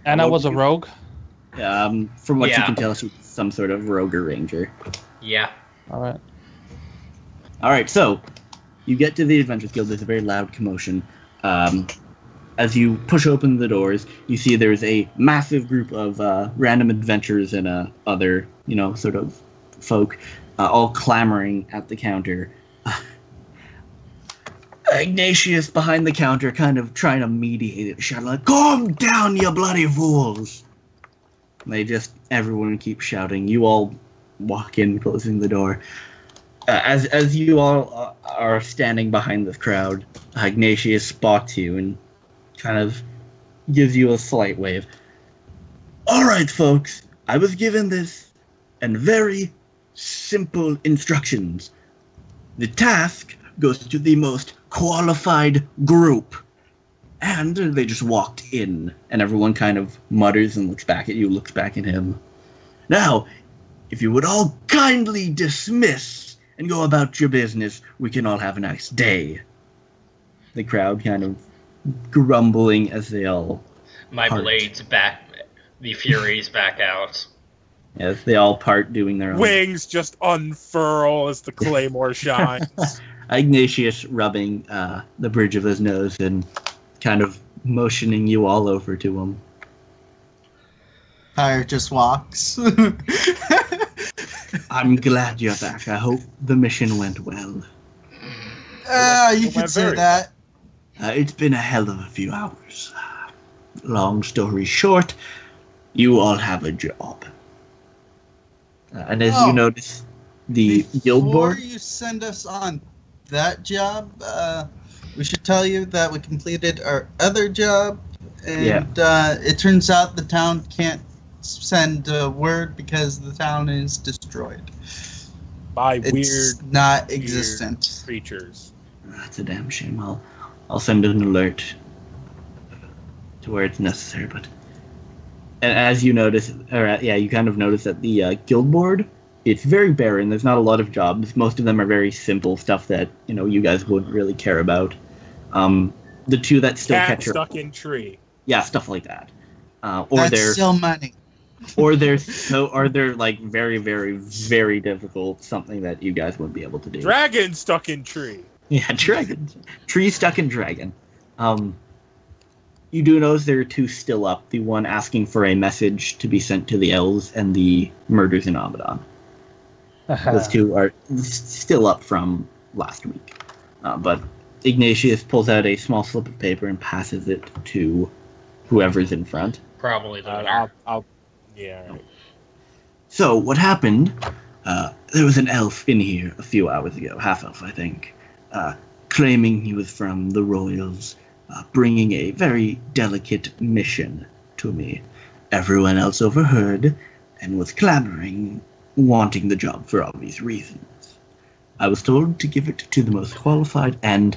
Anna was a rogue? From what you can tell, she's some sort of rogue or ranger. Yeah. Alright, so you get to the Adventurers Guild. There's a very loud commotion. As you push open the doors, you see there's a massive group of random adventurers and other, sort of folk, all clamoring at the counter. Ignatius behind the counter, kind of trying to mediate it, shouting like, "Calm down, you bloody fools!" Everyone keeps shouting. You all walk in, closing the door. As you all are standing behind this crowd, Ignatius spots you and kind of gives you a slight wave. "Alright, folks, I was given this and very simple instructions. The task goes to the most qualified group." And they just walked in, and everyone kind of mutters and looks back at you, looks back at him. "Now, if you would all kindly dismiss and go about your business, we can all have a nice day." The crowd kind of grumbling as they all My part. Blades back, the Furies back out. Yes, they all part doing their own. Wings just unfurl as the claymore shines. Ignatius rubbing the bridge of his nose and kind of motioning you all over to him. Pyre just walks. "I'm glad you're back. I hope the mission went well." You could say that. It's been a hell of a few hours. Long story short, you all have a job. And as you notice, the guild board... Before you send us on that job, we should tell you that we completed our other job, and it turns out the town can't send word because the town is destroyed. By it's not existent creatures. That's a damn shame. I'll send an alert to where it's necessary, but... And as you notice, you kind of notice that the guild board, it's very barren. There's not a lot of jobs. Most of them are very simple stuff that, you guys wouldn't really care about. The two that still Cat catch your... stuck in tree. Yeah, stuff like that. That's still money. Or they're like very, very, very difficult, something that you guys wouldn't be able to do. Dragon stuck in tree. Yeah, dragon. Tree stuck in dragon. You do notice there are two still up. The one asking for a message to be sent to the elves, and the murders in Abaddon. Those two are still up from last week. But Ignatius pulls out a small slip of paper and passes it to whoever's in front. Probably the winner. Yeah. Right. So, what happened, there was an elf in here a few hours ago, half-elf, I think, claiming he was from the royals, bringing a very delicate mission to me. Everyone else overheard and was clamoring, wanting the job for obvious reasons. I was told to give it to the most qualified, and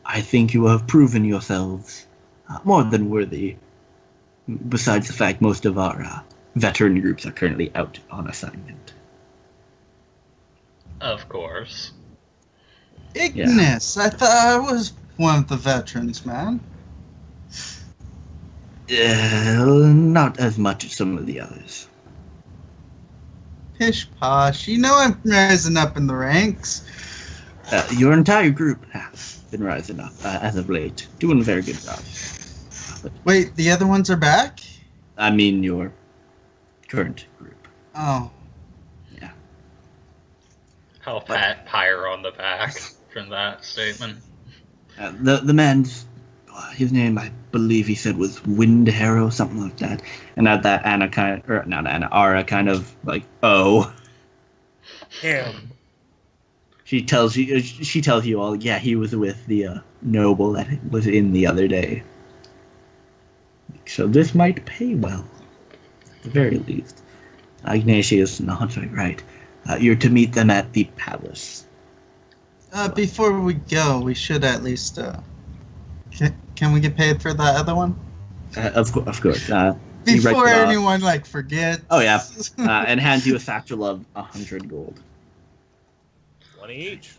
I think you have proven yourselves more than worthy, besides the fact most of our veteran groups are currently out on assignment. Of course. Ignis, I thought I was one of the veterans, man. Not as much as some of the others. Pish posh, I'm rising up in the ranks. Your entire group has been rising up as of late, doing a very good job. Wait, the other ones are back? I mean your current group. Oh. Yeah. I'll pat Pyre on the back from that statement. The man's, his name, I believe he said was Wind Harrow, something like that. And at that, Arya kind of like, oh. Him. She tells you all, yeah, he was with the noble that was in the other day. So this might pay well, at the very least. Ignatius nods, right. You're to meet them at the palace. Before we go, we should at least, can we get paid for that other one? Of course. Before anyone, forgets. Oh, yeah. And hands you a satchel of 100 gold. 20 each.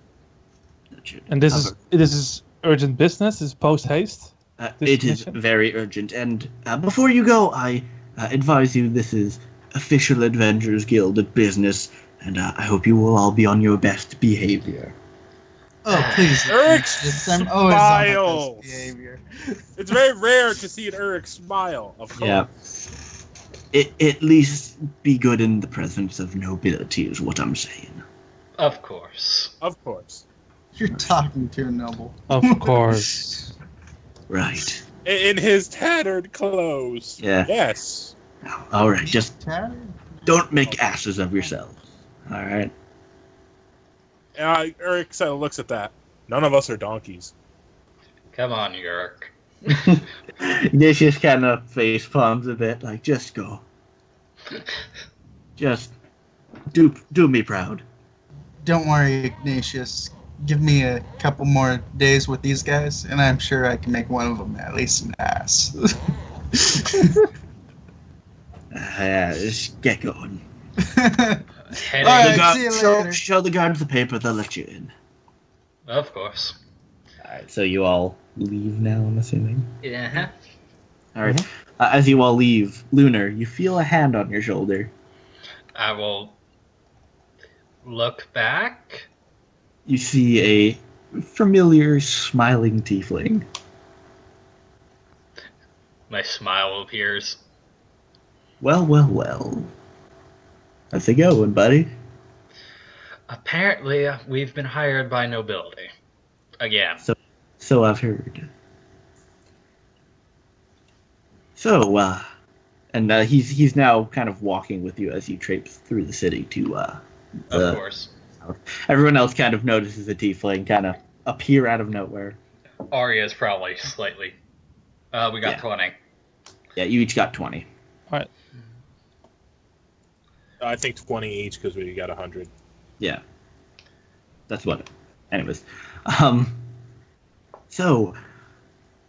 And this is urgent business? Is post haste? It is very urgent, and before you go, I advise you this is official Adventurers Guild of business, and I hope you will all be on your best behavior. Oh, please. Urrik I'm always on my smiles. best behavior. It's very rare to see an Urrik smile, of course. Yeah. At least be good in the presence of nobility is what I'm saying. Of course. Of course. You're talking to a noble. Of course. Right. In his tattered clothes. Yeah. Yes. All right, just don't make asses of yourselves. All right. Urrik looks at that. None of us are donkeys. Come on, Urrik. Ignatius kind of face palms a bit, like, just go. Just do me proud. Don't worry, Ignatius. Give me a couple more days with these guys, and I'm sure I can make one of them at least an ass. Yeah, just get going. Heading. Alright, see you later. Show the guards the paper, they'll let you in. Of course. Alright, so you all leave now, I'm assuming? Yeah. Alright, as you all leave, Lunar, you feel a hand on your shoulder. I will look back. You see a familiar, smiling tiefling. My smile appears. Well, well, well. How's it going, buddy? Apparently, we've been hired by nobility. Again. So I've heard. So, and he's now kind of walking with you as you traipse through the city to, Of course. Everyone else kind of notices a tiefling kind of appear out of nowhere. Arya is probably slightly. We got 20. Yeah, you each got 20. Alright. I think 20 each because we got 100. Yeah. That's what. Anyways. So,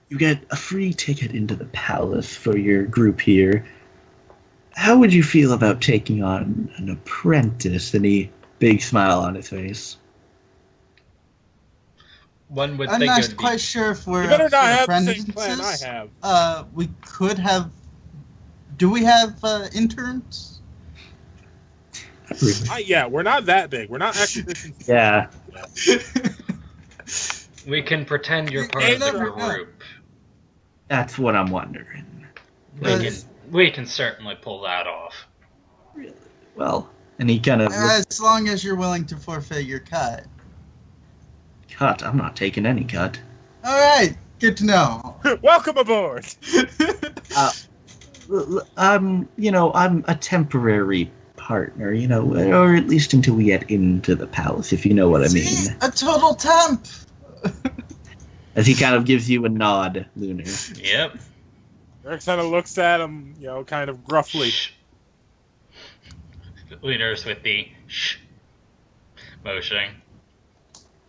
you get a free ticket into the palace for your group here. How would you feel about taking on an apprentice? And he big smile on his face. One would I'm think not it would quite be. sure if we're You better up not for have the same apprentices. plan I have. We could have. Do we have interns? Yeah, we're not that big. We're not acquisitions. Yeah. We can pretend you're part You of the never know. group. That's what I'm wondering. We can certainly pull that off. Really? Well, and he kind of As long as you're willing to forfeit your cut. cut. I'm not taking any cut. All right, good to know. Welcome aboard. I'm a temporary partner, or at least until we get into the palace, if you know what I mean. See? A total temp. As he kind of gives you a nod, Lunar. Yep. Urrik kind of looks at him, kind of gruffly. Leaders with the shh motioning.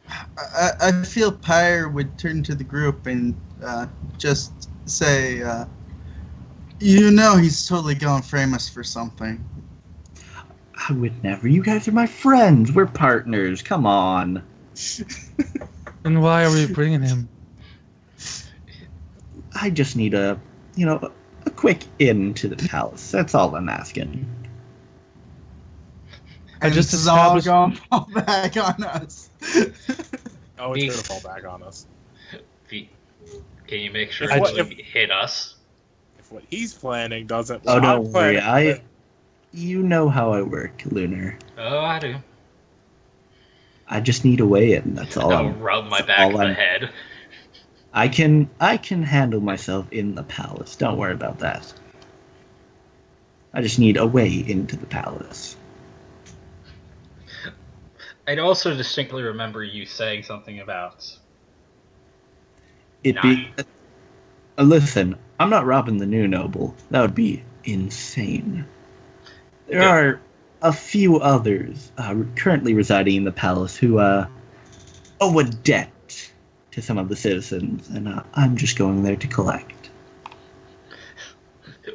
I feel Pyre would turn to the group and just say, he's totally going to frame us for something. I would never. You guys are my friends. We're partners. Come on. And why are we bringing him? I just need a quick in to the palace. That's all I'm asking. I just this is all established- going to fall back on us. Oh, it's going to fall back on us. Can you make sure If- it hit us? If what he's planning doesn't... Oh, what I'm don't worry. planning- You know how I work, Lunar. Oh, I do. I just need a way in. That's all. I'll rub my back of the head. I can handle myself in the palace. Don't worry about that. I just need a way into the palace. I'd also distinctly remember you saying something about... Listen, I'm not robbing the new noble. That would be insane. There are a few others currently residing in the palace who owe a debt to some of the citizens, and I'm just going there to collect.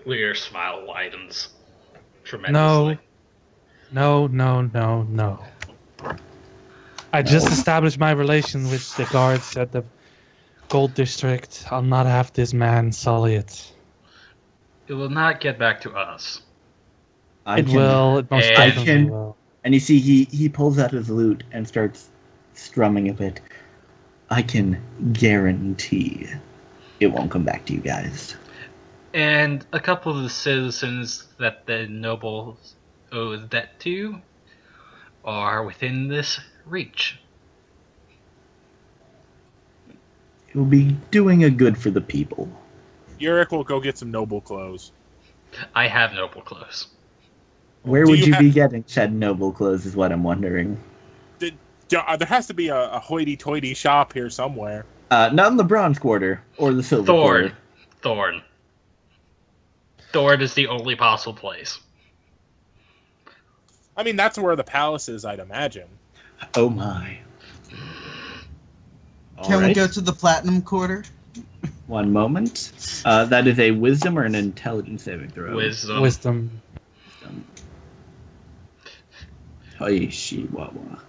Your smile widens tremendously. No. I just established my relation with the guards at the gold district. I'll not have this man sully it. It will not get back to us. It will. It most definitely will. And you see, he pulls out his lute and starts strumming a bit. I can guarantee it won't come back to you guys. And a couple of the citizens that the nobles owe the debt to are within this reach. It will be doing a good for the people. Urrik will go get some noble clothes. I have noble clothes. Where would you be getting said noble clothes is what I'm wondering. There has to be a hoity-toity shop here somewhere. Not in the bronze quarter or the silver quarter. Thorn is the only possible place. I mean, that's where the palace is, I'd imagine. Oh my. Can we go to the platinum quarter? One moment. That is a wisdom or an intelligence saving throw? Wisdom. Chihuahua.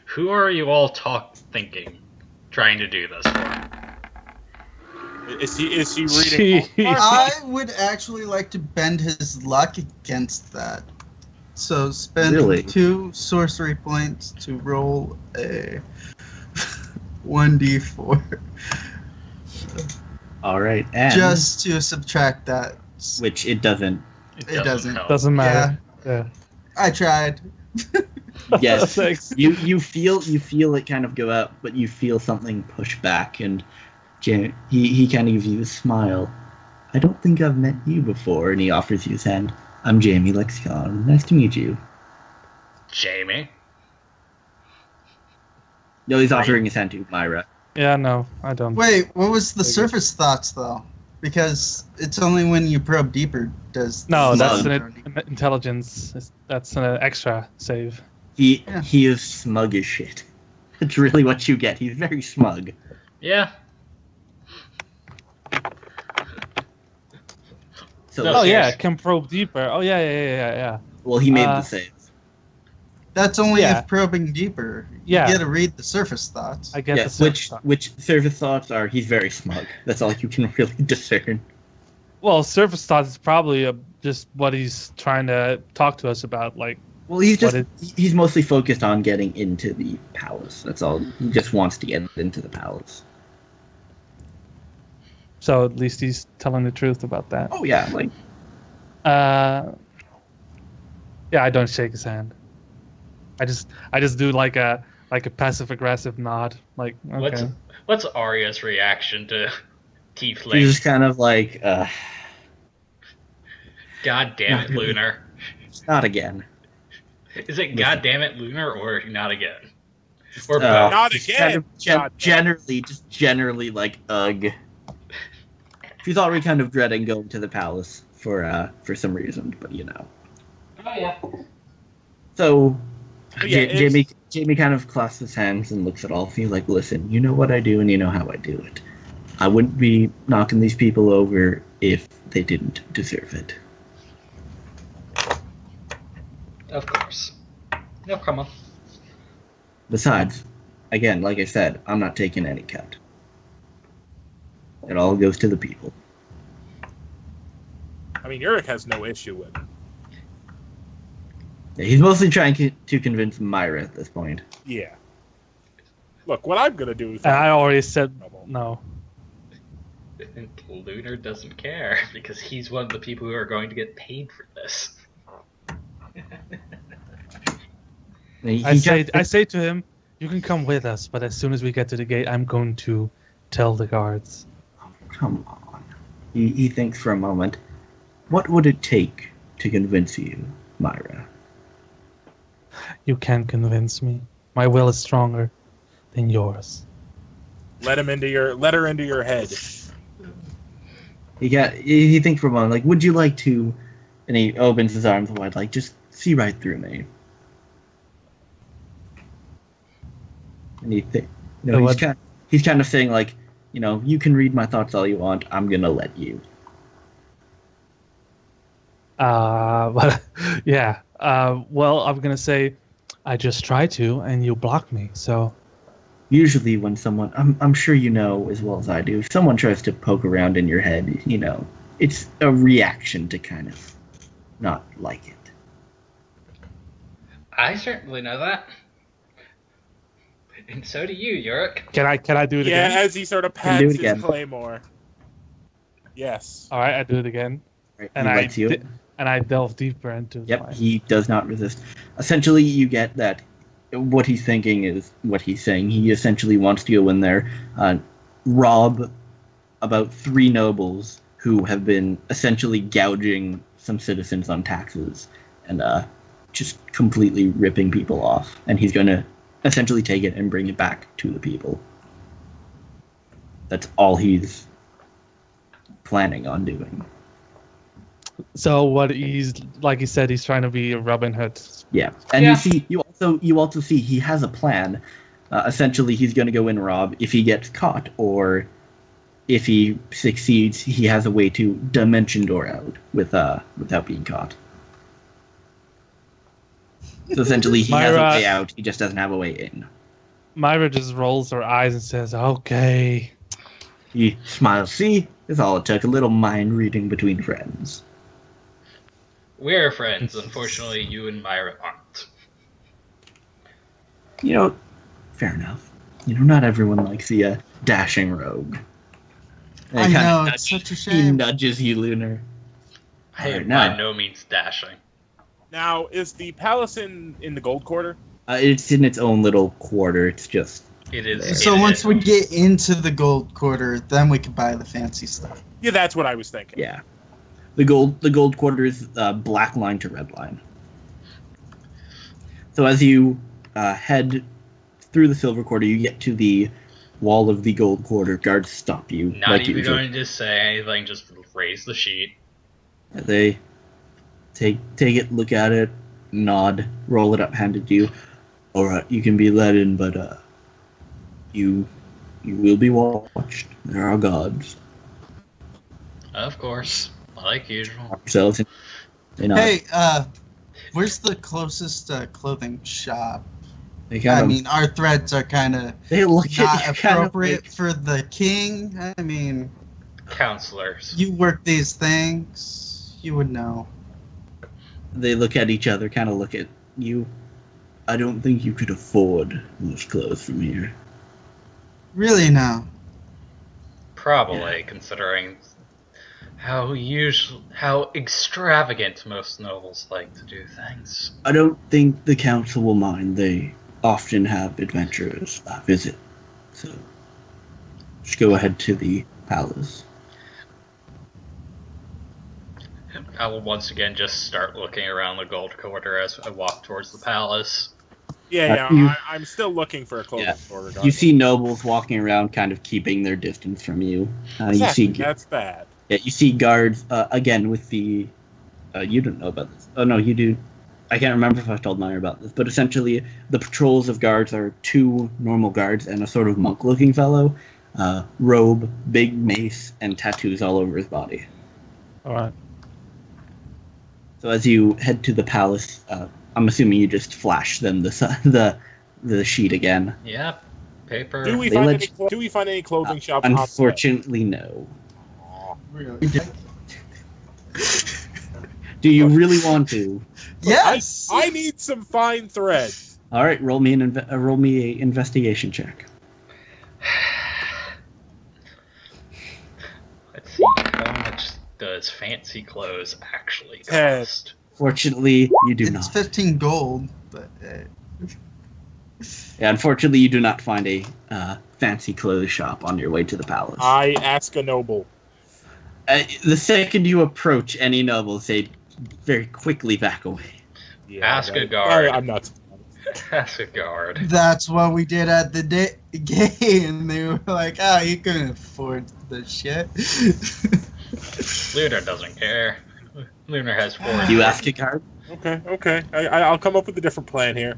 Who are you all trying to do this for? Is he reading? I would actually like to bend his luck against that. So spend 2 sorcery points to roll a 1d4. All right, and just to subtract that. Which it doesn't. It doesn't. Doesn't matter. Yeah. I tried. Yes, you feel it kind of go up, but you feel something push back, and he kind of gives you a smile. I don't think I've met you before, and he offers you his hand. I'm Jamie Lexicon. Nice to meet you. Jamie? No, he's offering his hand to Myra. Yeah, no, I don't. Wait, what was the surface thoughts, though? Because it's only when you probe deeper does... No, that's an intelligence. That's an extra save. He is smug as shit. That's really what you get. He's very smug. Yeah. So, can probe deeper. Oh, yeah. Well, he made the save. That's only if probing deeper. You get to read the surface thoughts. I get the surface thoughts. Which surface thoughts are, he's very smug. That's all you can really discern. Well, surface thoughts is probably just what he's trying to talk to us about. Like, well, he's mostly focused on getting into the palace. That's all. He just wants to get into the palace. So at least he's telling the truth about that. Oh yeah, like. I don't shake his hand. I just do like a passive aggressive nod. Like, okay. What's Arya's reaction to Tiefling? He's just kind of like, God damn it, Lunar. Not again. Is it God damn it, Lunar, or not again? Or not again. Kind of generally like, ugh. She's already kind of dreading going to the palace for some reason, but you know. Oh yeah. So, Jamie kind of clasps his hands and looks at all of you like, listen, you know what I do and you know how I do it. I wouldn't be knocking these people over if they didn't deserve it. Of course. No, come on. Besides, again, like I said, I'm not taking any cut. It all goes to the people. I mean, Urrik has no issue with it. He's mostly trying to convince Myra at this point. Yeah. Look, what I'm gonna do is... I already said no. Lunar doesn't care, because he's one of the people who are going to get paid for this. I say to him, you can come with us, but as soon as we get to the gate, I'm going to tell the guards. Oh, come on. He thinks for a moment. What would it take to convince you, Myra? You can't convince me. My will is stronger than yours. Let her into your head. He thinks for a moment, like, would you like to? And he opens his arms wide, like, just see right through me. And he's kind of saying, like, you know, you can read my thoughts all you want. I'm gonna let you. But yeah. Well, I'm gonna say, I just try to, and you block me. So, usually when someone, I'm sure you know as well as I do, if someone tries to poke around in your head, it's a reaction to kind of not like it. I certainly know that. And so do you, Urrik. Can I do it again? Yeah, as he sort of Can do pats it his again. claymore. Yes. All right, I do it again. Right, And he lets you. And I delve deeper into Yep, mine. he does not resist. Essentially, you get that what he's thinking is what he's saying. He essentially wants to go in there, rob about 3 nobles who have been essentially gouging some citizens on taxes and just completely ripping people off. And he's going to essentially take it and bring it back to the people. That's all he's planning on doing. So what he's like he said, he's trying to be a Robin Hood. Yeah, and Yeah. you also see he has a plan. Essentially, he's going to go and rob. If he gets caught, or if he succeeds, he has a way to dimension door out without being caught. So essentially, he has a Myra- way out. He just doesn't have a way in. Myra just rolls her eyes and says, "Okay." He smiles. See, it's all it took. A little mind reading between friends. We're friends. Unfortunately, you and Myra aren't. Fair enough. Not everyone likes the dashing rogue. And I he kinda know, nudges- it's such a He shame. nudges you, Lunar. I am Alright, by now. no means dashing. Now, is the palace in the gold quarter? It's in its own little quarter. It's just It is. So it once is- we get into the gold quarter, then we can buy the fancy stuff. Yeah, that's what I was thinking. yeah. The gold quarter is black line to red line. So as you head through the silver quarter, you get to the wall of the gold quarter. Guards stop you. Not like even usual. going to say anything. Just raise the sheet. They take it, look at it, nod, roll it up, hand it to you. All right, you can be let in, but you will be watched. There are guards. Of course, like usual. Yourselves. They nod. Hey, where's the closest clothing shop? They kind I of, mean, our threads are kind of they look not at you kind of appropriate like, for the king. I mean, Counselors. you work these things, you would know. they look at each other, kind of look at you. I don't think you could afford those clothes from here. Really, no. Probably, considering how extravagant most nobles like to do things. I don't think the council will mind. They often have adventurers visit. So, just go ahead to the palace. I will once again just start looking around the gold quarter as I walk towards the palace. Yeah, you- I'm still looking for a clothing Yeah. store. You regardless. see nobles walking around, kind of keeping their distance from you. Exactly, that's bad. You see guards again with the. You don't know about this. Oh no, you do. I can't remember if I've told Myra about this, but essentially the patrols of guards are 2 normal guards and a sort of monk-looking fellow, robe, big mace, and tattoos all over his body. All right. So as you head to the palace, I'm assuming you just flash them the sheet again. Yep. Paper. Do we They find let any clothing shops? Unfortunately, no. Really? Do you really want to? Yes! I need some fine thread. All right, roll me a investigation check. Let's see, how much does fancy clothes actually Ted. cost? Fortunately, you do It's not. 15 gold, but Yeah, unfortunately, you do not find a fancy clothes shop on your way to the palace. I ask a noble. The second you approach any nobles, they very quickly back away. Yeah, Ask a guard. I'm not. Ask a guard. that's what we did at the game. They were like, "Ah, you couldn't afford the shit." Lunar doesn't care. Lunar has 4. You ask a guard? Okay. I'll come up with a different plan here.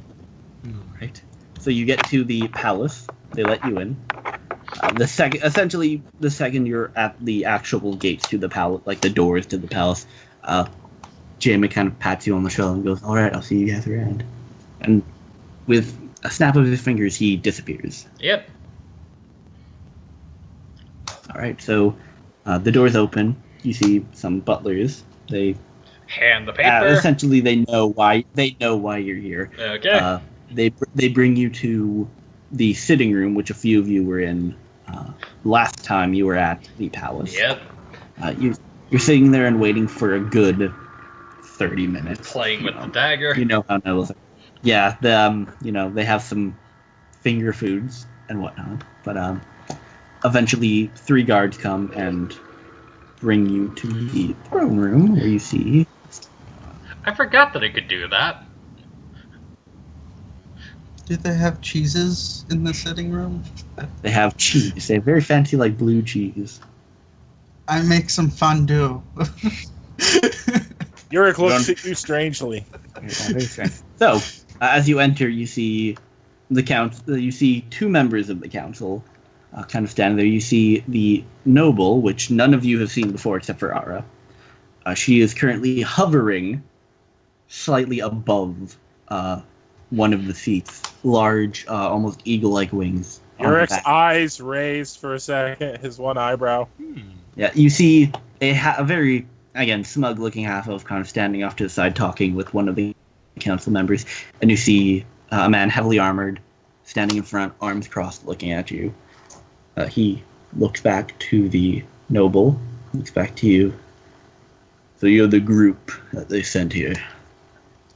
Right. So you get to the palace. They let you in. The second you're at the actual gates to the palace, like the doors to the palace, Jamie kind of pats you on the shoulder and goes, "All right, I'll see you guys around." And with a snap of his fingers, he disappears. Yep. All right, so the doors open. You see some butlers. They Hand the paper. essentially they know why you're here. Okay. They bring you to the sitting room, which a few of you were in last time you were at the palace. Yep. You're sitting there and waiting for a good 30 minutes. Playing with the dagger. You know how nobles are. Yeah, they have some finger foods and whatnot. But eventually 3 guards come and bring you to the throne room where you see... I forgot that I could do that. Do they have cheeses in the sitting room? They have cheese. They have very fancy, like, blue cheese. I make some fondue. Urrik looks at you strangely. Very strange. So, as you enter, you see the you see 2 members of the council kind of standing there. You see the noble, which none of you have seen before except for Arya. She is currently hovering slightly above one of the seats. Large, almost eagle-like wings. Urrik's eyes raised for a second, his one eyebrow. Yeah, you see a very, again, smug-looking half-elf kind of standing off to the side talking with one of the council members, and you see a man heavily armored standing in front, arms crossed, looking at you. He looks back to the noble, looks back to you. So you're the group that they sent here.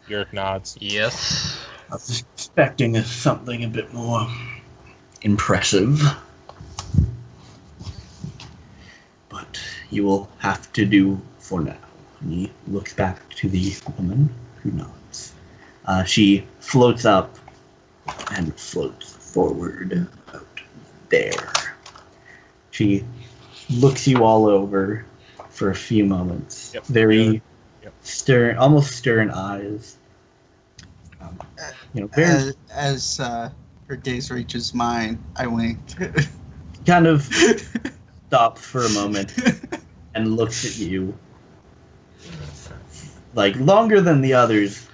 Urrik nods. Yes. I was expecting something a bit more impressive. But you will have to do for now. And he looks back to the woman who nods. She floats up and floats forward out there. She looks you all over for a few moments. Yep. Very Yep. stern, almost stern eyes. Very As her gaze reaches mine, I wink. kind of stops for a moment and looks at you. Like, longer than the others.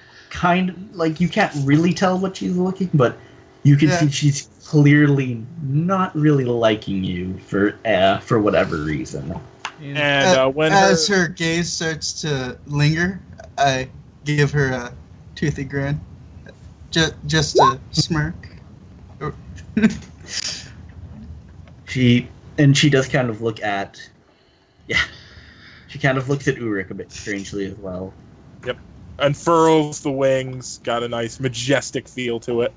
Like, you can't really tell what she's looking, but you can see she's clearly not really liking you for whatever reason. And when as her gaze starts to linger, I give her a toothy grin. Just a smirk. She does kind of look at... Yeah. She kind of looks at Urrik a bit strangely as well. Yep. Unfurls the wings, got a nice majestic feel to it.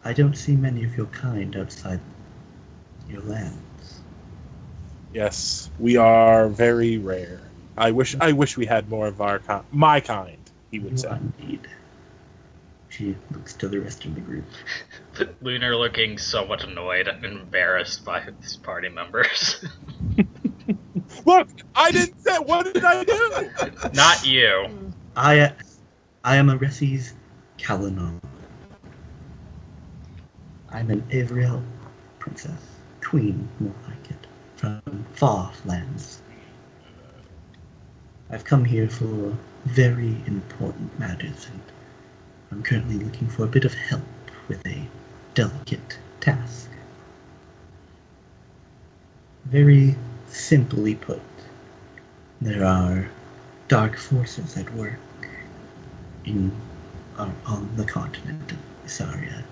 I don't see many of your kind outside your lands. Yes, we are very rare. I wish we had more of my kind, he would say. Indeed. She looks to the rest of the group. Lunar looking somewhat annoyed and embarrassed by his party members. Look, I didn't say. What did I do? Not you. I am Aresi's Kalanon. I'm an Avriel princess, queen, more like it, from far lands. I've come here for very important matters, and I'm currently looking for a bit of help with a delicate task. Very simply put, there are dark forces at work on the continent of Isaria.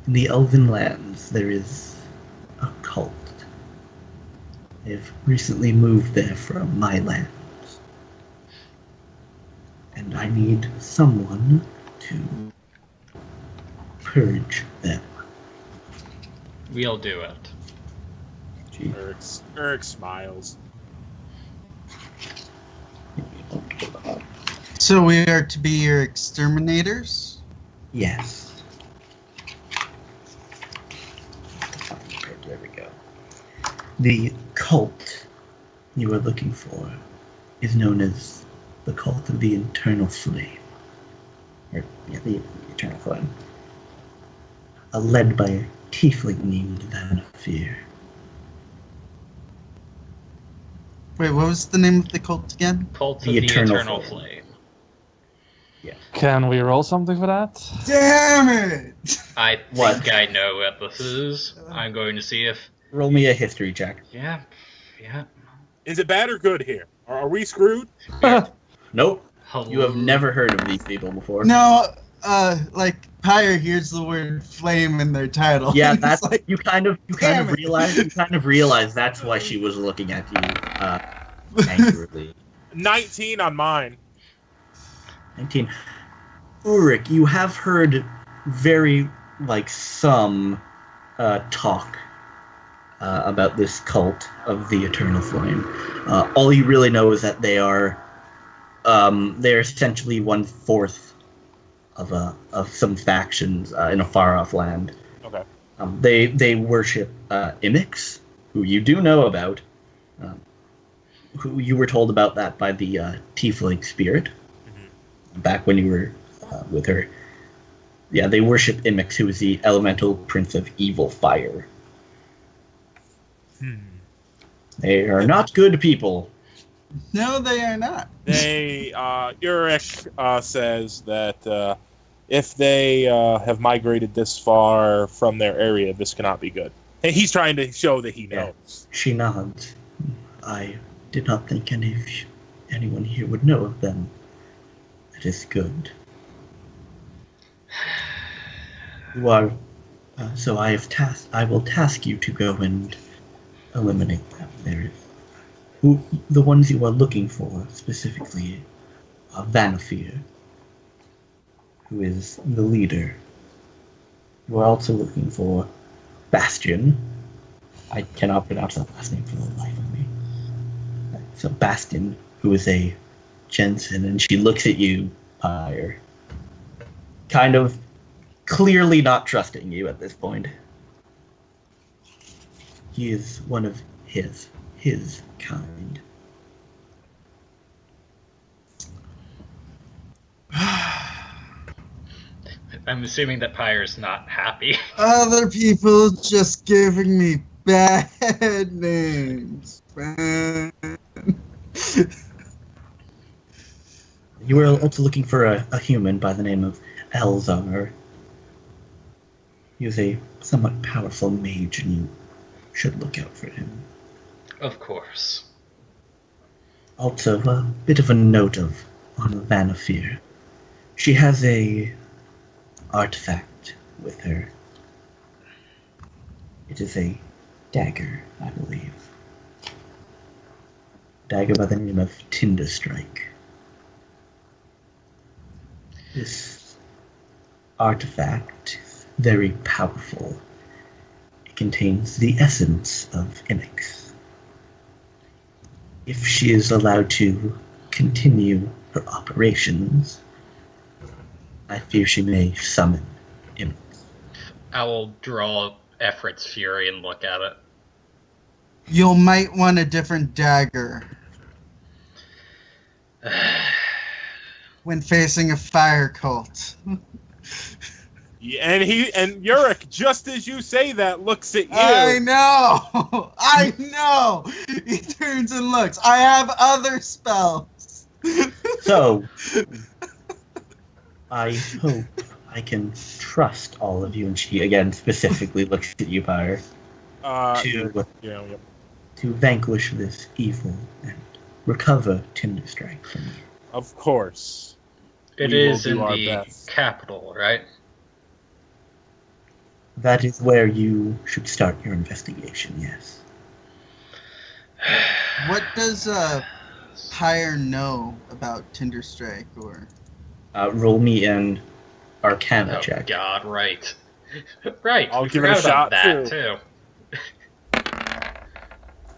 In the Elven lands, there is a cult. They've recently moved there from my lands. And I need someone to purge them. We'll do it. Gee. Urrik smiles. So we are to be your exterminators? Yes. There we go. The cult you are looking for is known as the cult of the Eternal Flame. The Eternal Flame. Led by a tiefling named Vanafir. Wait, what was the name of the cult again? Cult of The the Eternal Eternal Flame. Flame. Can we roll something for that? Damn it! I think What? I know what this is. I'm going to see if... Roll me a history check. Yeah. Is it bad or good here? Are we screwed? Nope. Hello. You have never heard of these people before. No, like Pyre hears the word flame in their title. Yeah, It's that's like, you kind of damn it. realize that's why she was looking at you angrily. 19 on mine. 19. Urrik, you have heard very some talk about this cult of the Eternal Flame. All you really know is that they're essentially 1/4 of some factions in a far off land. Okay. They worship amiss, who you do know about. Who you were told about that by the tiefling spirit back when you were with her. Yeah, they worship amiss, who is the elemental prince of evil fire. They are not good people. no, they are not. They, Urrik says that if they have migrated this far from their area, this cannot be good. And he's trying to show that he knows. She nods. I did not think anyone here would know of them. It is good. You are. So I will task you to go and eliminate them. There is the ones you are looking for specifically are Vanafir, who is the leader. You are also looking for Bastion. I cannot pronounce that last name for the life of me. So Bastion, who is a Jensen, and she looks at you, Pyre, kind of clearly not trusting you at this point. He is one of his kind. I'm assuming that Pyre's not happy. Other people just giving me bad names, man. You were also looking for a human by the name of Elzar. He was a somewhat powerful mage, and you should look out for him. Of course. Also, a bit of a note on Vanafir. She has a artifact with her. It is a dagger, I believe. Dagger by the name of Tinderstrike. This artifact is very powerful. It contains the essence of amiss. If she is allowed to continue her operations, I fear she may summon amiss. I will draw Effort's Fury and look at it. You might want a different dagger when facing a fire cult. Yeah, and Urrik, just as you say that, looks at you. I know! I know! He turns and looks. I have other spells. So, I hope I can trust all of you. And she, again, specifically looks at you, Pyre, to vanquish this evil and recover Tinderstrike from you. Of course. It We will is do in our the best. capital, right? That is where you should start your investigation, yes. What does Pyre know about Tinderstrike, or? Roll me an Arcana Oh check. God, right. Right. I'll we give it a forgot about shot, that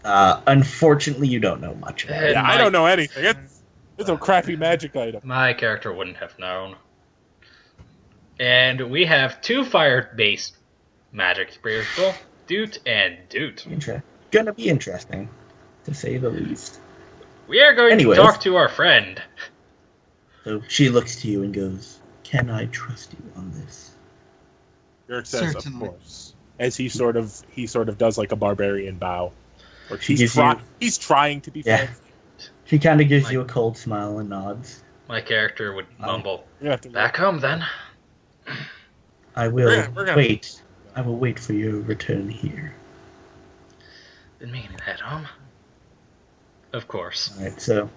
too. Unfortunately, you don't know much about it. Yeah, I don't know anything. It's a crappy magic item. My character wouldn't have known. And we have 2 fire-based magic spiritual, Doot and Doot. Gonna be interesting, to say the least. We are going Anyways. to talk to our friend. So she looks to you and goes, "Can I trust you on this?" Urrik says, Certainly. of course. As he sort of does like a barbarian bow. Or She gives you- he's trying to be Yeah. fancy. She kind of gives you a cold smile and nods. My character would mumble. You have to Back home then. I will We're gonna- wait. I will wait for your return here. Didn't mean to head home. Of course. All right, so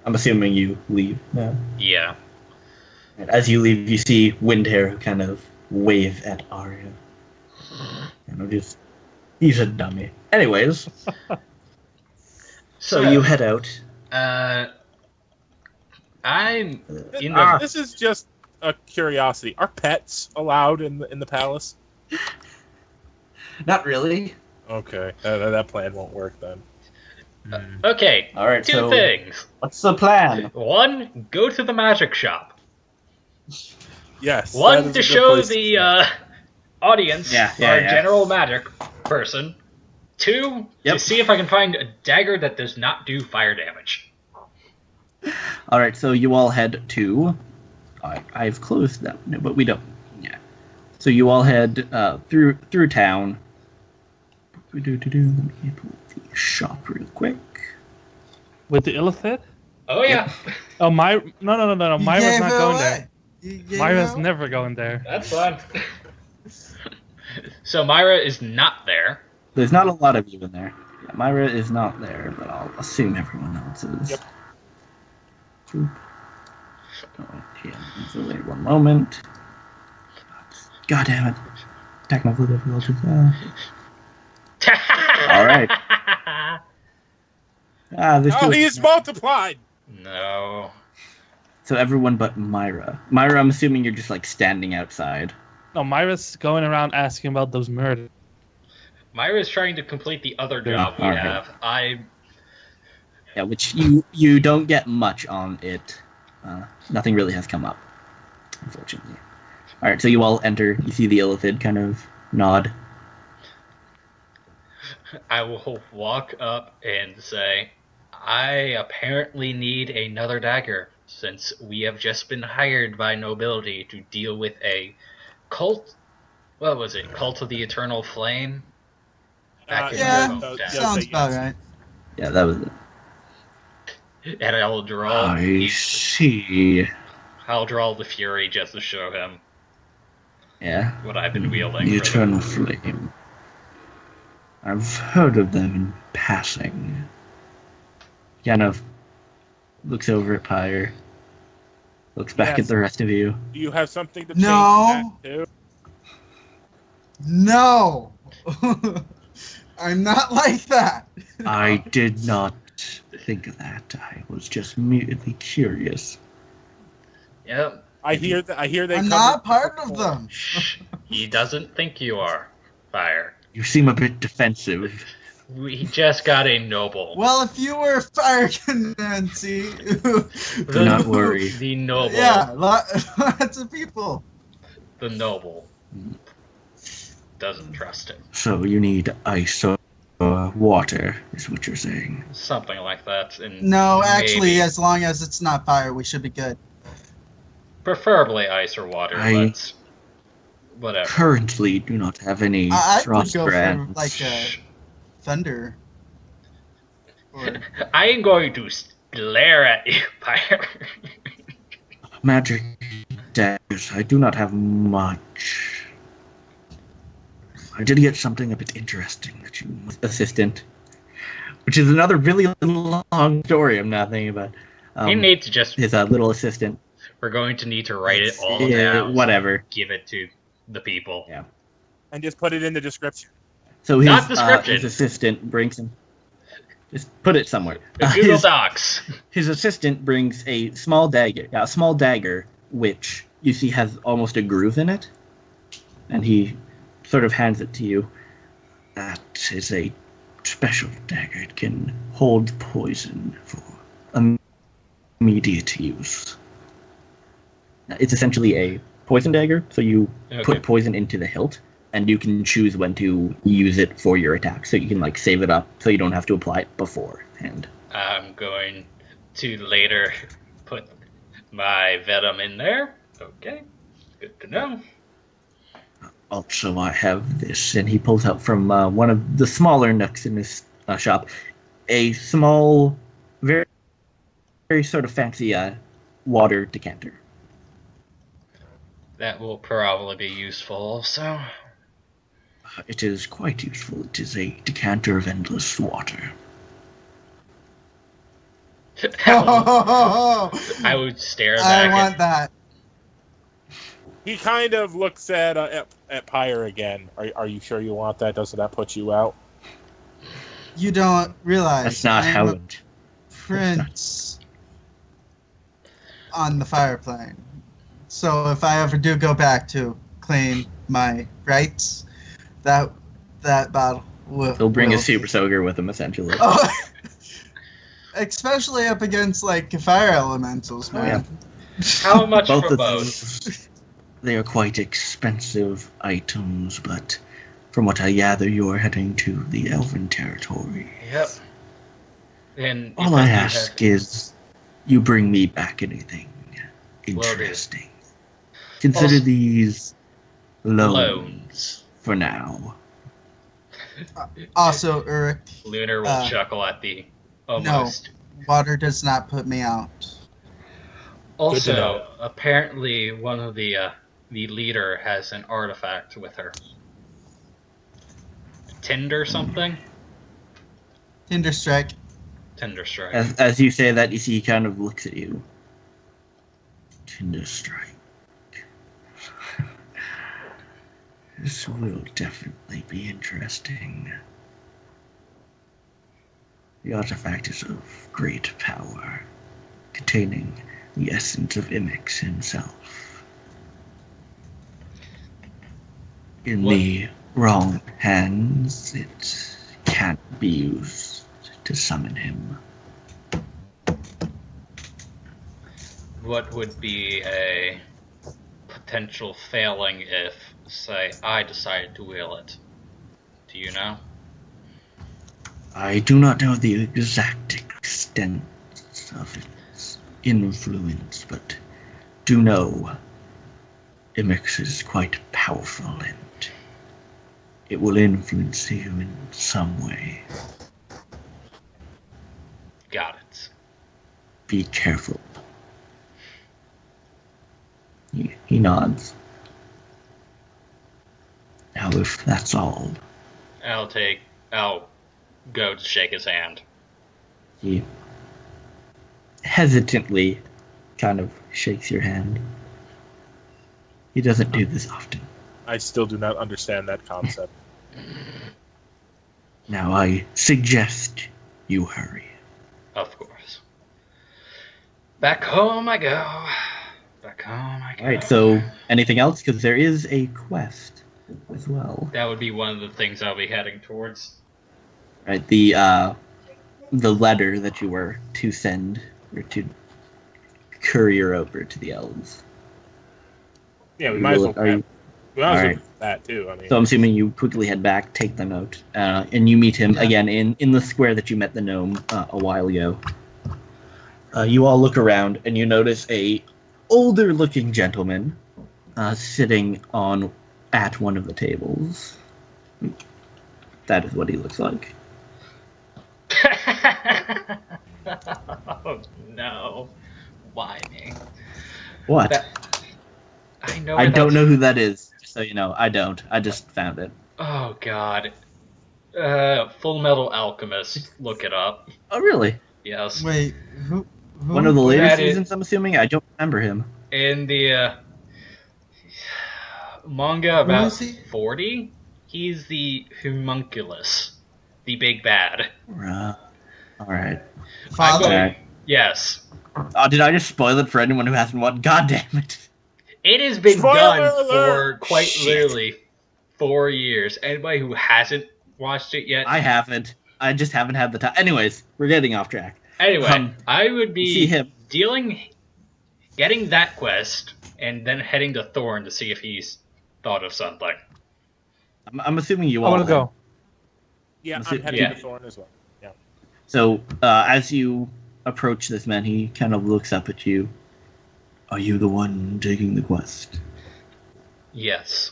I'm assuming you leave now. Yeah. And as you leave, you see Windhair kind of wave at Arya. He's a dummy. Anyways, so you head out. I'm in the. This is just a curiosity. Are pets allowed in the palace? Not really. Okay, that plan won't work then. Okay. All right, Two so things. what's the plan? One, go to the magic shop. Yes. that One, is to a good show place to the start. audience Yeah, our yeah. general magic person. Two, Yep. to see if I can find a dagger that does not do fire damage. All right, so you all head to. I've closed that, no, but we don't. Yeah. So you all head through town. Let me pull the shop real quick. With the illithid? Oh yeah, Oh, No. You Myra's gave not it going away. there. You gave Myra's it away. never going there. that's fine. So Myra is not there. There's not a lot of you in there. Yeah, Myra is not there, but I'll assume everyone else is. Yep. Boop. Oh, yeah, so wait one moment. God damn it. Technical difficulties. All right. This Oh, goes- he is multiplied. No. So everyone but Myra. Myra, I'm assuming you're just like standing outside. No, Myra's going around asking about those murders. Myra is trying to complete the other Yeah, job we alright. have. Yeah, which you don't get much on it. Nothing really has come up, unfortunately. All right, so you all enter. You see the illithid kind of nod. I will walk up and say, I apparently need another dagger, since we have just been hired by nobility to deal with a cult. What was it? Cult of the Eternal Flame? Back in Yeah, your hometown. sounds about right. Yeah, that was it. And I'll draw. I see. I'll draw the Fury just to show him Yeah. what I've been wielding. The for Eternal Flame. I've heard of them in passing. Kind of looks over at Pyre. Looks back Yes. at the rest of you. Do you have something to No. change that to? No! I'm not like that. I did not think of that. I was just merely curious. Yep. I hear they I'm come not in- part of them. Shh. He doesn't think you are. Fire. You seem a bit defensive. We just got a noble. Well, if you were Fire Genasi, Do not worry. The noble. yeah, lots of people. The noble. Doesn't trust him. So you need ice or water, is what you're saying. Something like that. And No, actually, maybe- as long as it's not fire, we should be good. Preferably ice or water, but whatever. Currently do not have any I would frost go for brands. like a thunder. Or I am going to glare at you, Pyre. Magic daggers. I do not have much. I did get something a bit interesting that you assistant, which is another really long story. I'm not thinking about. You need to just. His little assistant. We're going to need to write it all Yeah, down. whatever. Give it to the people. Yeah. and just put it in the description. So his, Not description. his assistant brings him. Just put it somewhere. The Google His- Docs. His assistant brings a small dagger, which you see has almost a groove in it, and he sort of hands it to you. That is a special dagger. It can hold poison for immediate use. It's essentially a poison dagger, so you Okay. put poison into the hilt, and you can choose when to use it for your attack. So you can like save it up, so you don't have to apply it beforehand. I'm going to later put my venom in there. Okay. Good to know. Also, I have this, and he pulls out from one of the smaller nooks in his shop, a small, very, very sort of fancy water decanter. That will probably be useful also. It is quite useful. It is a decanter of endless water. I would stare back. I want that. He kind of looks at Pyre again. Are you sure you want that? Doesn't that put you out? You don't realize That's not I am how a it. prince on the fire plane. So if I ever do go back to claim my rights, that bottle will. He'll bring will a super soaker with him, essentially. Oh, especially up against like fire elementals, man. How much Both for of both? those, they are quite expensive items, but from what I gather, you are heading to the Elven territory. Yep. And All I ask is you bring me back anything interesting. Consider Also- these loans for now. Also, Urrik, Lunar will chuckle at the almost. no, water does not put me out. Also, know. apparently one of the leader has an artifact with her. Tinder something? Tinder strike. Tinder strike. As you say that, you see he kind of looks at you. Tinder strike. This will definitely be interesting. The artifact is of great power, containing the essence of Amiss himself. In the wrong hands, it can't be used to summon him. What would be a potential failing if, say, I decided to wheel it? Do you know? I do not know the exact extent of its influence, but do know Amiss is quite powerful and it will influence you in some way. Got it. Be careful. He nods. Now, if that's all, I'll go to shake his hand. he hesitantly kind of shakes your hand. He doesn't do this often. I still do not understand that concept. Now, I suggest you hurry. Of course. Back home I go. Back home I go. Alright, so anything else? Because there is a quest as well. That would be one of the things I'll be heading towards. Right, the letter that you were to send, or to courier over to the elves. Yeah, we might as well. Are you- We might as well Alright. do that too. I mean, So I'm assuming you quickly head back, take the note, and you meet him again in the square that you met the gnome a while ago. You all look around and you notice a older-looking gentleman sitting at one of the tables. That is what he looks like. Oh no. Why me? What? I know. I don't know who that is. Just so you know, I don't. I just found it. Oh god. Full Metal Alchemist. Look it up. Oh, really? Yes. Wait, who? One of the later That is- seasons, I'm assuming? I don't remember him. In the manga about is he? 40, he's the homunculus, the big bad. Alright. Father? Okay. Yes. Did I just spoil it for anyone who hasn't watched? God damn it. It has been Spoiler done alert! for quite Shit. literally 4 years. Anybody who hasn't watched it yet, I haven't. I just haven't had the time. Anyways, we're getting off track. anyway, I would See be him. getting that quest, and then heading to Thorn to see if he's thought of something. I'm assuming you I all want to have. go. yeah, Is I'm it- heading yeah. to Thorn as well. Yeah. So, as you approach this man, he kind of looks up at you. Are you the one taking the quest? Yes.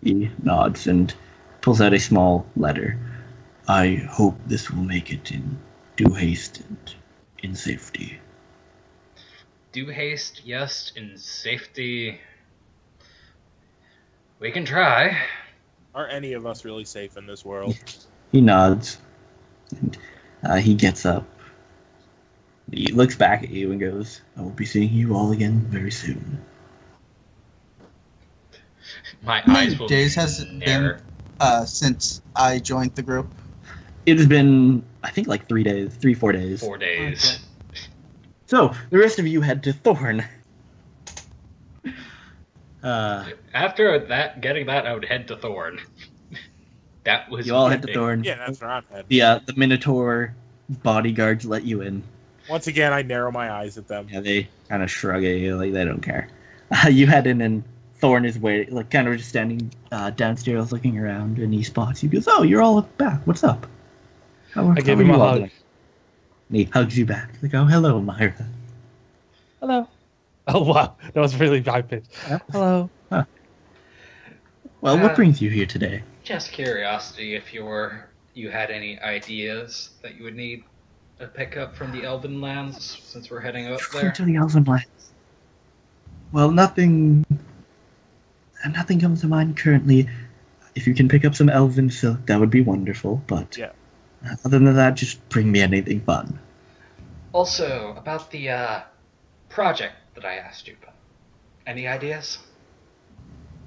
He nods and pulls out a small letter. I hope this will make it in due haste and in safety. due haste, yes. In safety, we can try. Are any of us really safe in this world? He nods. And he gets up. He looks back at you and goes, I will be seeing you all again very soon. My How eyes many will days has it narrow. been since I joined the group? It has been, I think, like 4 days. 4 days. Okay. So, the rest of you head to Thorn. After that, getting that, I would head to Thorn. That was You all head to ending. Thorn. Yeah, that's where I'm headed. The Minotaur bodyguards let you in. Once again, I narrow my eyes at them. Yeah, they kind of shrug at you like they don't care. You head in and Thorn is waiting, like kind of just standing downstairs looking around, and he spots you. He goes, "Oh, you're all back. What's up?" I give him a hug. And he hugs you back. Like, "Oh, hello, Myra." Hello. Oh wow, that was really high pitched. Yeah. Hello. Well, what brings you here today? Just curiosity, if you had any ideas that you would need to pick up from the Elven lands, since we're heading up there. To the Elven lands. Well, nothing comes to mind currently. If you can pick up some Elven silk, that would be wonderful. But Yeah. other than that, just bring me anything fun. Also, about the project that I asked you about. Any ideas?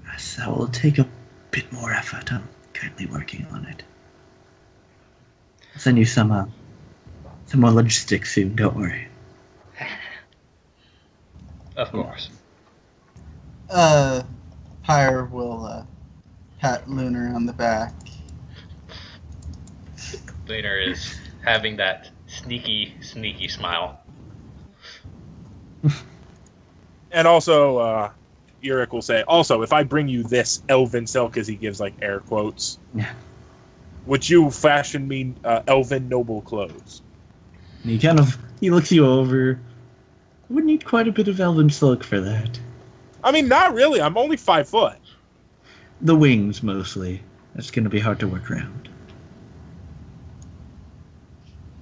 Yes, that will take a bit more effort. I'm currently working on it. I'll send you some more logistics soon. Don't worry. Of course. Pyre will pat Lunar on the back. Lunar is having that sneaky smile. And also, Urrik will say, also, if I bring you this elven silk, as he gives like air quotes, Yeah. would you fashion me elven noble clothes? And he looks you over. I would need quite a bit of Elven silk for that. I mean, not really. I'm only 5 foot. The wings, mostly. That's going to be hard to work around.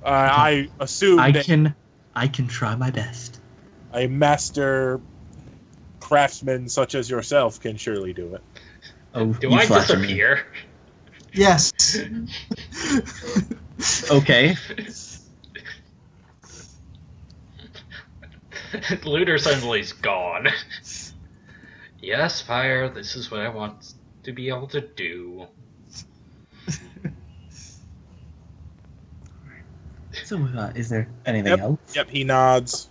I assume I that can try my best. a master craftsman such as yourself can surely do it. Oh, Do you I flatter me. disappear? Yes. Okay. Lunar suddenly is gone. Yes, Fire, this is what I want to be able to do. So, is there anything else? Yep, he nods,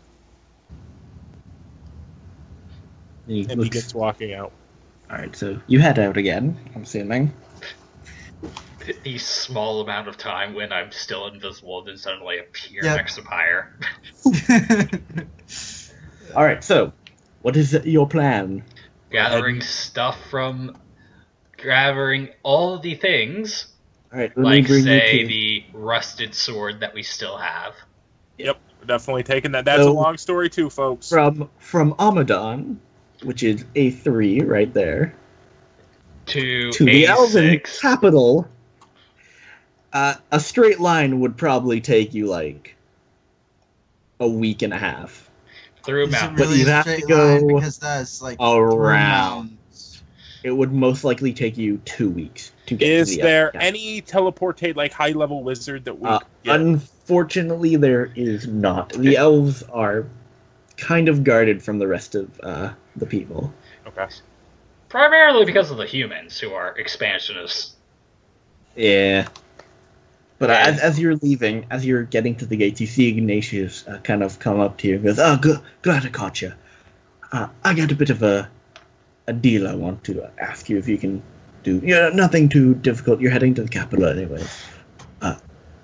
He and he looks- gets walking out. Alright, so you head out again, I'm assuming. The small amount of time when I'm still invisible, then suddenly appear Yep. next to Pyre. Alright, so, what is your plan? Gathering all the things, Alright, like, say, the rusted sword that we still have. Yep, definitely taking that. That's So- a long story too, folks. From Amadon, which is A3 right there, To the Elven A6. capital, a straight line would probably take you like a week and a half. Through a Is it mountain. But really you'd a have to straight line? go Because that's like around. through mountains. It would most likely take you 2 weeks to get Is to the there Elven capital. any teleportate like high level wizard that we could get? Unfortunately, there is not. The elves are kind of guarded from the rest of the people. Okay. Primarily because of the humans, who are expansionists. Yeah. But Yeah. as you're leaving, as you're getting to the gates, you see Ignatius kind of come up to you and goes, "Oh, glad I caught you. I got a bit of a deal I want to ask you if you can do. Nothing too difficult. You're heading to the capital anyway.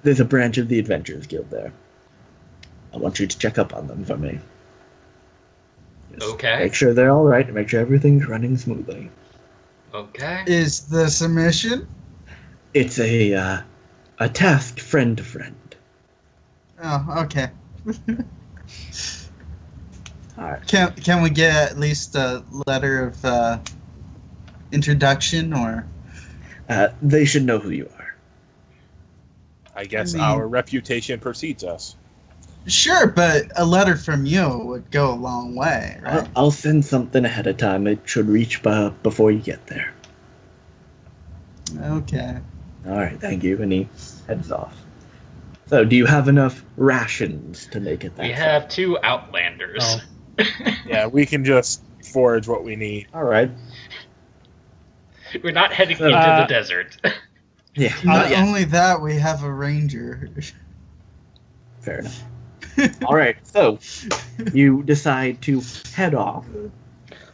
There's a branch of the Adventurers Guild there. I want you to check up on them for me. Just Okay. Make sure they're all right. Make sure everything's running smoothly. Okay. Is this a mission? It's a task friend to friend. Oh, okay. All right. Can we get at least a letter of introduction, or? They should know who you are. I guess I mean- our reputation precedes us. Sure, but a letter from you would go a long way, right? I'll send something ahead of time. It should reach before you get there. Okay. All right, thank you. And he heads off. So, do you have enough rations to make it that We far? have 2 Outlanders. Oh. Yeah, we can just forage what we need. All right. We're not heading into the desert. Yeah. Not yeah. only that, we have a ranger. Fair enough. All right. So, you decide to head off.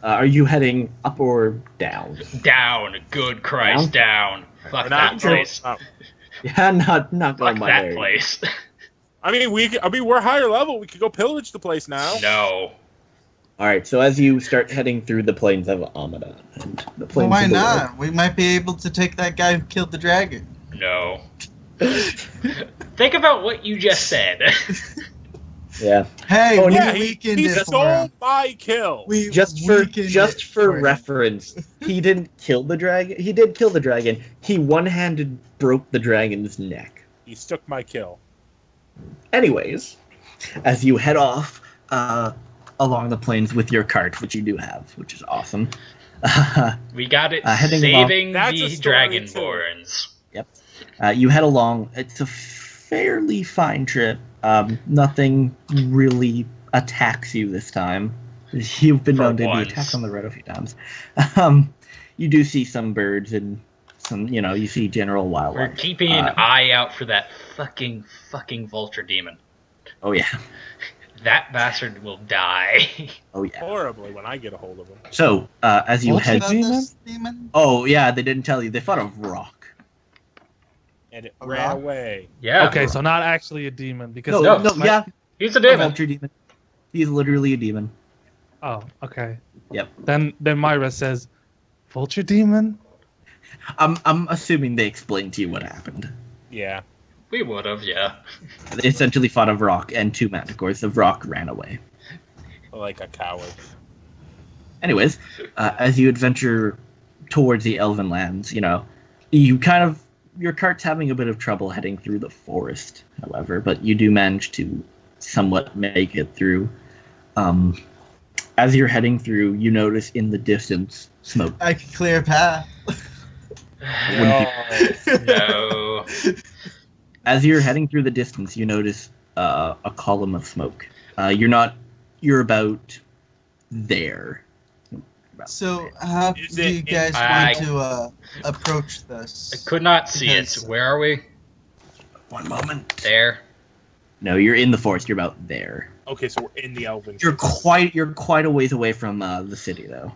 Are you heading up or down? Down. Good Christ, down. Fuck We're that not place. Yeah, not going Fuck by that there. place. I mean, we're higher level. We could go pillage the place now. No. All right. So, as you start heading through the plains of Amadan and the Well, plains why of the not? We might be able to take that guy who killed the dragon. No. Think about what you just said. Yeah. Hey, Oh, we Yeah, weakened he it for stole him. my kill. We Just weakened for it for him. reference, he didn't kill the dragon. He did kill the dragon. He one-handed broke the dragon's neck. He took my kill. Anyways, as you head off along the plains with your cart, which you do have, which is awesome. We got it Heading saving That's a the story, Dragonborns. You head along. It's a fairly fine trip. Nothing really attacks you this time. You've been For known to be once. attacked on the road a few times. You do see some birds and some, you see general wildlife. We're keeping an eye out for that fucking vulture demon. Oh yeah. That bastard will die. Oh yeah. Horribly when I get a hold of him. So as you What's head. About this demon? Oh yeah, they didn't tell you. They fought a rock. And it A ran rock? away. Yeah. Okay, so not actually a demon because No, No, yeah, He's a a demon. vulture demon. He's literally a demon. Oh, okay. Yep. Then Myra says, "Vulture demon." I'm assuming they explained to you what happened. Yeah. We would have, yeah. They essentially fought a rock and 2 manticores. The rock ran away. Like a coward. Anyways, as you adventure towards the Elven lands, your cart's having a bit of trouble heading through the forest, however, but you do manage to somewhat make it through. As you're heading through, you notice in the distance smoke. I can clear a path. No. As you're heading through the distance, you notice a column of smoke. You're about there. So how Is do it you in- guys I- want to approach this? I could not see it. Because- Where are we? One moment. There. No, you're in the forest. You're about there. Okay, so we're in the Elven. You're quite a ways away from the city, though.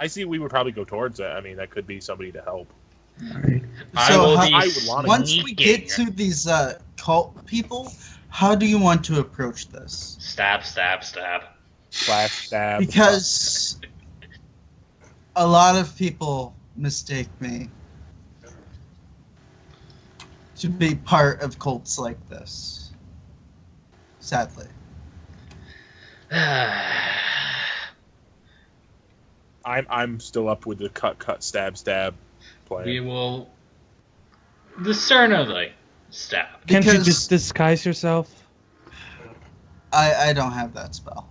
I see we would probably go towards that. I mean, that could be somebody to help. All right. I So will how- be I would wanna- Once we sneaking. get to these cult people, how do you want to approach this? Stab, stab, stab. Slash stab. Because a lot of people mistake me to be part of cults like this. Sadly. I'm still up with the cut, stab plan. We will discernibly stab. Can't you Because- just disguise yourself? I don't have that spell.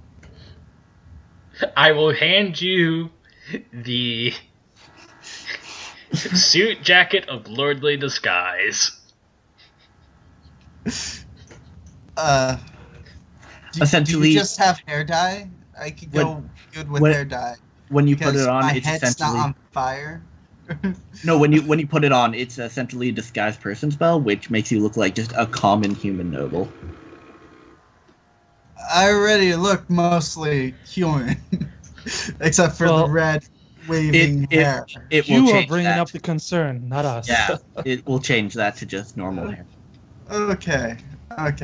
I will hand you the suit jacket of lordly disguise. Do Essentially- you just have hair dye? I could go good with when- hair dye. When you put Because it on, my it's head's essentially not on fire. no. When you put it on, it's essentially a disguised person spell, which makes you look like just a common human noble. I already look mostly human, except for Well, the red waving hair. It will You are change bringing that. up the concern, not us. Yeah, it will change that to just normal hair. Okay. And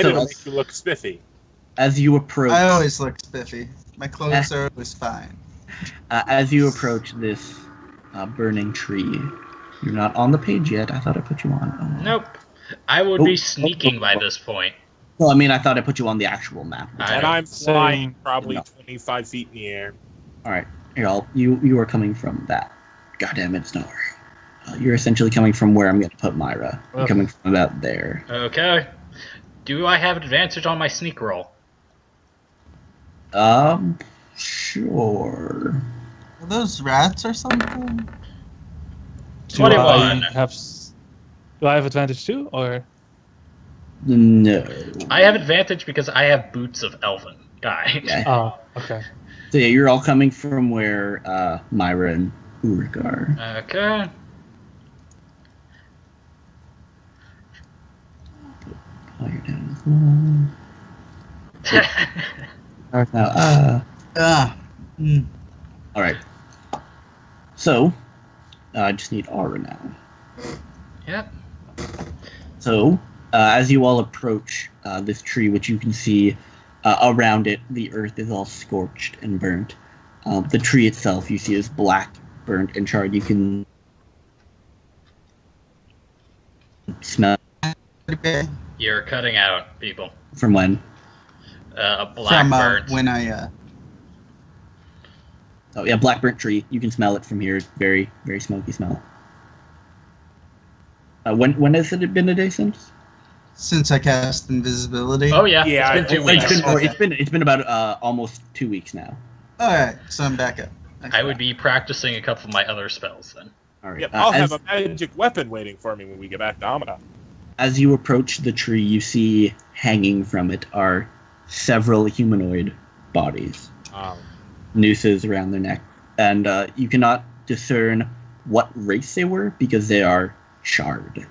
So- it'll make you look spiffy. As you approach, I always look spiffy. My clothes are always fine. as you approach this burning tree, you're not on the page yet. I thought I put you on. Oh. Nope. I would Oh, be sneaking by this point. Well, I mean, I thought I put you on the actual map. I And know. I'm flying Same. probably No. 25 feet in the air. All right, you are coming from that. Goddamn it, it's not working. You're essentially coming from where I'm going to put Myra. You're Okay. coming from about there. Okay. Do I have advantage on my sneak roll? Sure. Are those rats or something? Do 21. Do I have advantage too, or? No. I have advantage because I have boots of elven guy. Yeah. Oh, okay. So yeah, you're all coming from where Myra and Urrik are. Okay. Oh, you're down. North now. All right. So, I just need Aura now. Yep. So, as you all approach this tree, which you can see around it, the earth is all scorched and burnt. The tree itself, you see, is black, burnt, and charred. You can smell Okay. You're cutting out, people. from when. A black From burnt. when I Oh yeah, black burnt tree. You can smell it from here. It's very, very smoky smell. When has it been a day since? since I cast invisibility. Oh yeah, Yeah, it's been 2 weeks. It's been about almost 2 weeks now. All right, so I'm back up. I would be practicing a couple of my other spells then. All right. Yep, I'll have a magic weapon waiting for me when we get back to Amida. As you approach the tree, you see hanging from it are several humanoid bodies, nooses around their neck, and you cannot discern what race they were because they are charred.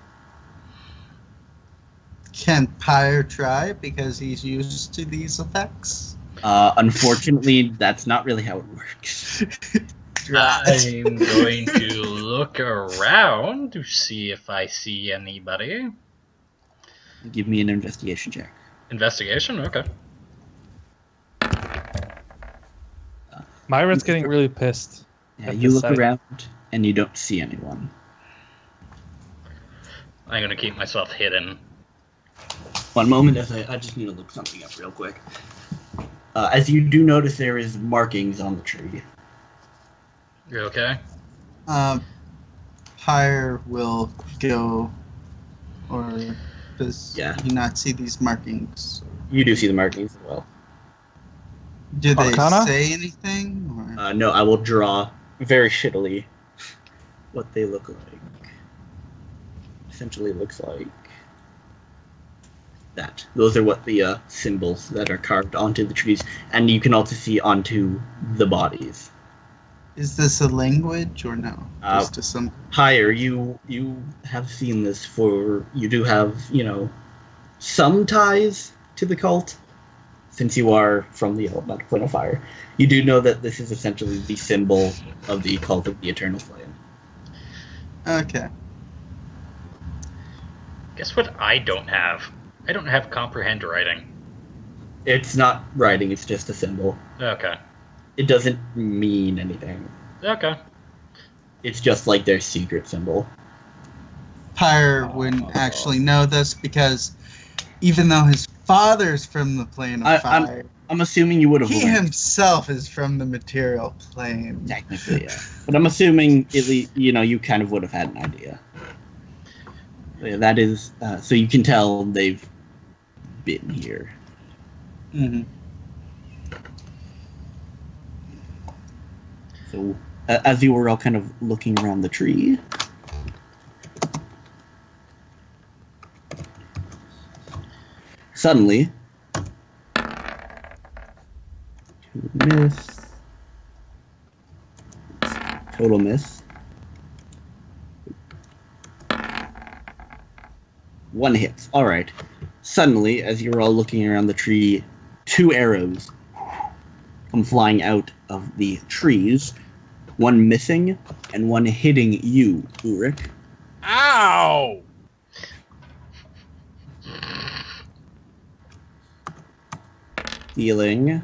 Can Pyre try because he's used to these effects? Unfortunately, that's not really how it works. I'm going to look around to see if I see anybody. Give me an investigation check. Investigation? Okay. Myra's getting really pissed. Yeah, At you the look sight. around and you don't see anyone. I'm going to keep myself hidden. One moment, as I just need to look something up real quick. As you do notice, there is markings on the tree. You okay? Pyre will go, or does Yeah. he not see these markings? You do see the markings as well. Do they Arcana? say anything? Or? No, I will draw very shittily what they look like. Essentially looks like that. Those are what the symbols that are carved onto the trees, and you can also see onto the bodies. Is this a language or no? Just a symbol. Pyre, you have seen this for. You do have, some ties to the cult, since you are from the Elemental Plane of Fire. You do know that this is essentially the symbol of the cult of the Eternal Flame. Okay. Guess what I don't have? I don't have comprehend writing. It's not writing, it's just a symbol. Okay. It doesn't mean anything. Okay. It's just like their secret symbol. Pyre wouldn't actually know this because even though his father's from the plane of fire, I'm assuming you would have he learned. himself is from the material plane. Technically, yeah. But I'm assuming, you kind of would have had an idea. Yeah, that is, so you can tell they've been here. Mm-hmm. So, as you were all kind of looking around the tree, suddenly, total miss. One hit. All right. Suddenly, as you're all looking around the tree, 2 arrows come flying out of the trees. One missing, and one hitting you, Urrik. Ow! Dealing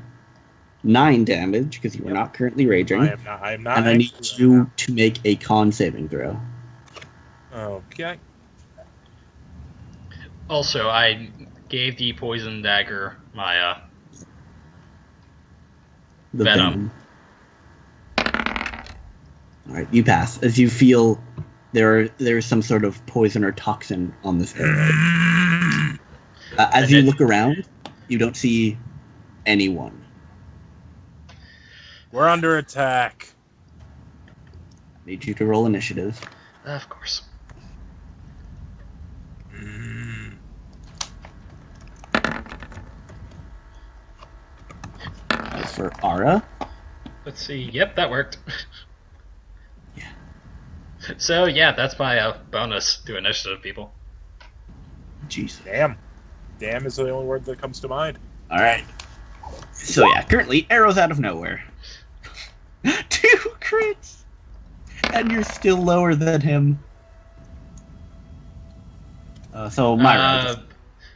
9 damage, because you are not currently raging. I am not. And I need actually you to make a con saving throw. Okay. Also, I gave the poison dagger my The Venom. Alright, you pass. As you feel there's some sort of poison or toxin on this area. As you look around, you don't see anyone. We're under attack. Need you to roll initiative. Of course. For Arya. Let's see. Yep, that worked. Yeah. So, yeah, that's my bonus to initiative, people. Jeez. Damn. Damn is the only word that comes to mind. All right. So yeah, currently arrows out of nowhere. 2 crits, and you're still lower than him. So Myra,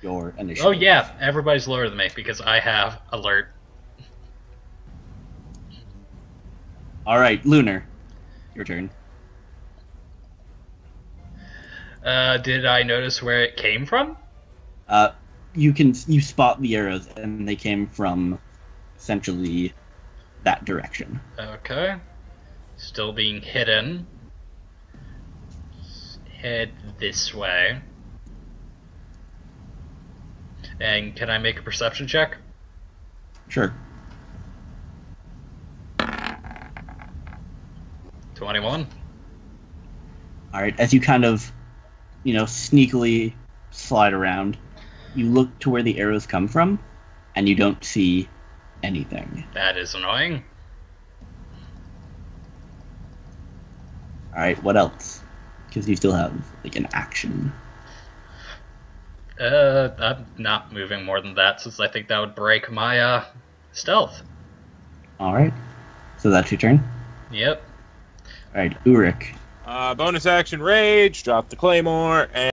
your initiative. Oh yeah, everybody's lower than me because I have alert. All right, Lunar, your turn. Did I notice where it came from? You spot the arrows, and they came from essentially that direction. Okay. Still being hidden. Head this way. And can I make a perception check? Sure. 21. All right, as you kind of, sneakily slide around, you look to where the arrows come from, and you don't see anything. That is annoying. All right, what else? Because you still have an action. I'm not moving more than that since I think that would break my stealth. All right, so that's your turn. Yep. All right, Urrik. Bonus action rage, drop the claymore, and